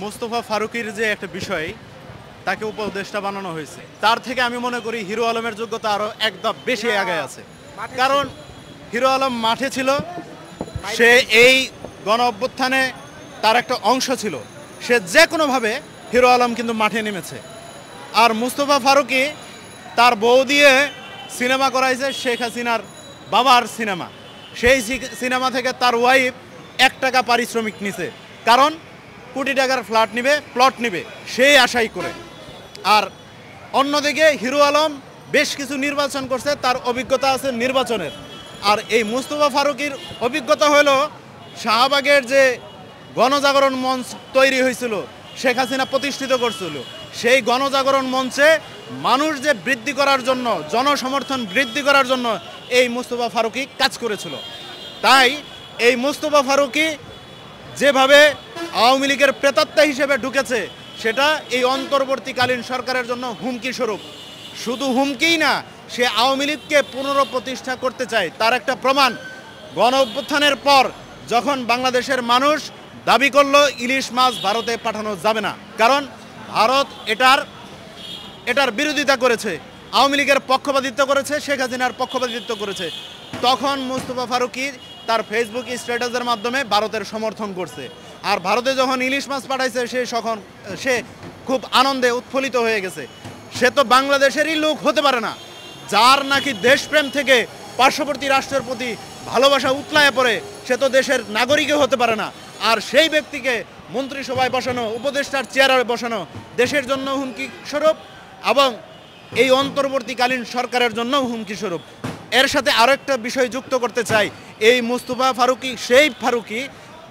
মোস্তফা ফারুকীর যে একটা বিষয়, তাকে উপদেষ্টা বানানো হয়েছে, তার থেকে আমি মনে করি হিরো আলমের যোগ্যতা আরো একদম বেশি আগে আছে। কারণ হিরো আলম মাঠে ছিল, সে এই গণ অভ্যুত্থানে তার একটা অংশ ছিল, সে যে কোনোভাবে হিরো আলম কিন্তু মাঠে নেমেছে। আর মুস্তফা ফারুকী তার বউ দিয়ে সিনেমা করাইছে, শেখ হাসিনার বাবার সিনেমা। সেই সিনেমা থেকে তার ওয়াইফ 1 টাকা পারিশ্রমিক নিছে, কারণ কোটি টাকার ফ্ল্যাট নিবে, প্লট নিবে, সেই আশাই করে। আর অন্যদিকে হিরো আলম বেশ কিছু নির্বাচন করছে, তার অভিজ্ঞতা আছে নির্বাচনের। আর এই মুস্তফা ফারুকীর অভিজ্ঞতা হলো শাহবাগের যে গণজাগরণ মঞ্চ তৈরি হয়েছিল, শেখ হাসিনা প্রতিষ্ঠিত করছিল, সেই গণজাগরণ মঞ্চে মানুষ যে বৃদ্ধি করার জন্য, জনসমর্থন বৃদ্ধি করার জন্য এই মুস্তফা ফারুকী কাজ করেছিল। তাই এই মুস্তফা ফারুকী যেভাবে আওয়ামী লীগের প্রেতাত্মা হিসেবে ঢুকেছে, সেটা এই অন্তর্বর্তীকালীন সরকারের জন্য হুমকি স্বরূপ। শুধু হুমকিই না, সে আওয়ামী লীগকে পুনরপ্রতিষ্ঠা করতে চায়। তার একটা প্রমাণ গণ অভ্যুত্থানের পর যখন বাংলাদেশের মানুষ দাবি করলো ইলিশ মাছ ভারতে পাঠানো যাবে না, কারণ ভারত এটার বিরোধিতা করেছে, আওয়ামী লীগের পক্ষপাতিত্ব করেছে, শেখ হাসিনার পক্ষপাতিত্ব করেছে, তখন মুস্তফা ফারুকী তার ফেসবুক স্ট্যাটাসের মাধ্যমে ভারতের সমর্থন করছে। আর ভারতে যখন ইলিশ মাছ পাঠাইছে, সে খুব আনন্দে উৎফুল্লিত হয়ে গেছে। সে তো বাংলাদেশেরই লোক হতে পারে না, যার নাকি দেশপ্রেম থেকে পার্শ্ববর্তী রাষ্ট্রের প্রতি ভালোবাসা উতলায় পড়ে, সে তো দেশের নাগরিকও হতে পারে না। আর সেই ব্যক্তিকে মন্ত্রিসভায় বসানো, উপদেষ্টার চেয়ারে বসানো দেশের জন্য হুমকি স্বরূপ, এবং এই অন্তর্বর্তীকালীন সরকারের জন্য হুমকি স্বরূপ। এর সাথে আরও একটা বিষয় যুক্ত করতে চাই, এই মুস্তফা ফারুকী সেই ফারুকী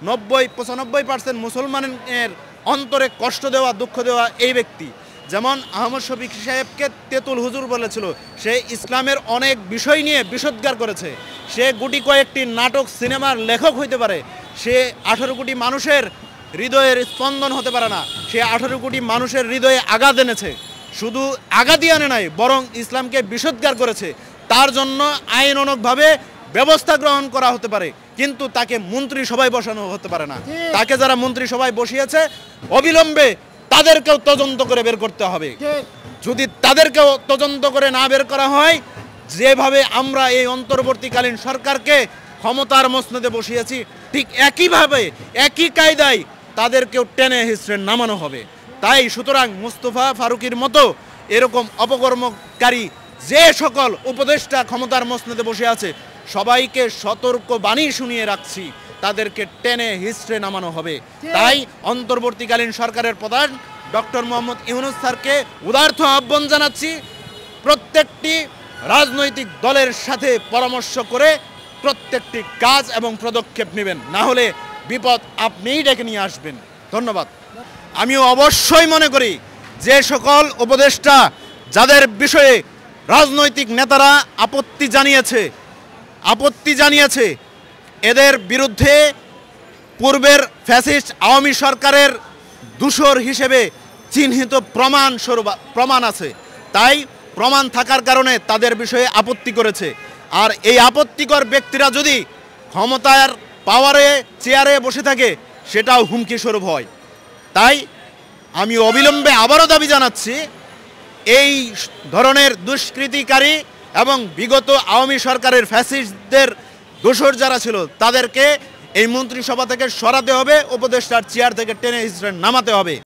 90-95% মুসলমানের অন্তরে কষ্ট দেওয়া, দুঃখ দেওয়া এই ব্যক্তি। যেমন আহমদ শফিক সাহেবকে তেতুল হুজুর বলেছিল, সে ইসলামের অনেক বিষয় নিয়ে বিষোদ্গার করেছে। সে গুটি কয়েকটি নাটক, সিনেমার লেখক হইতে পারে, সে 18 কোটি মানুষের হৃদয়ের স্পন্দন হতে পারে না। সে 18 কোটি মানুষের হৃদয়ে আঘাত এনেছে, শুধু আঘাতই আনে নাই, বরং ইসলামকে বিষোদ্গার করেছে। তার জন্য আইনানুগভাবে ব্যবস্থা গ্রহণ করা হতে পারে, কিন্তু তাকে মন্ত্রিসভায় বসানো হতে পারে না। তাকে যারা মন্ত্রিসভায় বসিয়েছে, অবিলম্বে তাদেরকেও তদন্ত করে বের করতে হবে। যদি তাদেরকেও তদন্ত করে না বের করা হয়, যেভাবে আমরা এই অন্তর্বর্তীকালীন সরকারকে ক্ষমতার মসনদে বসিয়েছি, ঠিক একইভাবে, একই কায়দায় তাদেরকেও টেনে হিসড়ে নামানো হবে। তাই সুতরাং মুস্তফা ফারুকীর মতো এরকম অপকর্মকারী যে সকল উপদেষ্টা ক্ষমতার মসনদে বসে আছে, সবাইকে সতর্ক বাণী শুনিয়ে রাখছি, তাদেরকে টেনে হিসড়ে নামানো হবে। তাই অন্তর্বর্তীকালীন সরকারের প্রধান ডক্টর মোহাম্মদ ইউনূস স্যারকে উদার্ত আহ্বান জানাচ্ছি, প্রত্যেকটি রাজনৈতিক দলের সাথে পরামর্শ করে প্রত্যেকটি কাজ এবং পদক্ষেপ নেবেন, না হলে বিপদ আপনিই ডেকে নিয়ে আসবেন। ধন্যবাদ। আমি অবশ্যই মনে করি যে সকল উপদেষ্টা যাদের বিষয়ে রাজনৈতিক নেতারা আপত্তি জানিয়েছে, এদের বিরুদ্ধে পূর্বের ফ্যাসিস্ট আওয়ামী সরকারের দূষর হিসেবে চিহ্নিত প্রমাণ আছে। তাই প্রমাণ থাকার কারণে তাদের বিষয়ে আপত্তি করেছে। আর এই আপত্তিকর ব্যক্তিরা যদি ক্ষমতার পাওয়ারে চেয়ারে বসে থাকে, সেটাও হুমকি স্বরূপ হয়। তাই আমি অবিলম্বে আবারও দাবি জানাচ্ছি, এই ধরনের দুষ্কৃতিকারী এবং বিগত আওয়ামী সরকারের ফ্যাসিস্টদের দোসর যারা ছিল, তাদেরকে এই মন্ত্রিসভা থেকে সরাতে হবে, উপদেষ্টার চেয়ার থেকে টেনে হিসড়ে নামাতে হবে।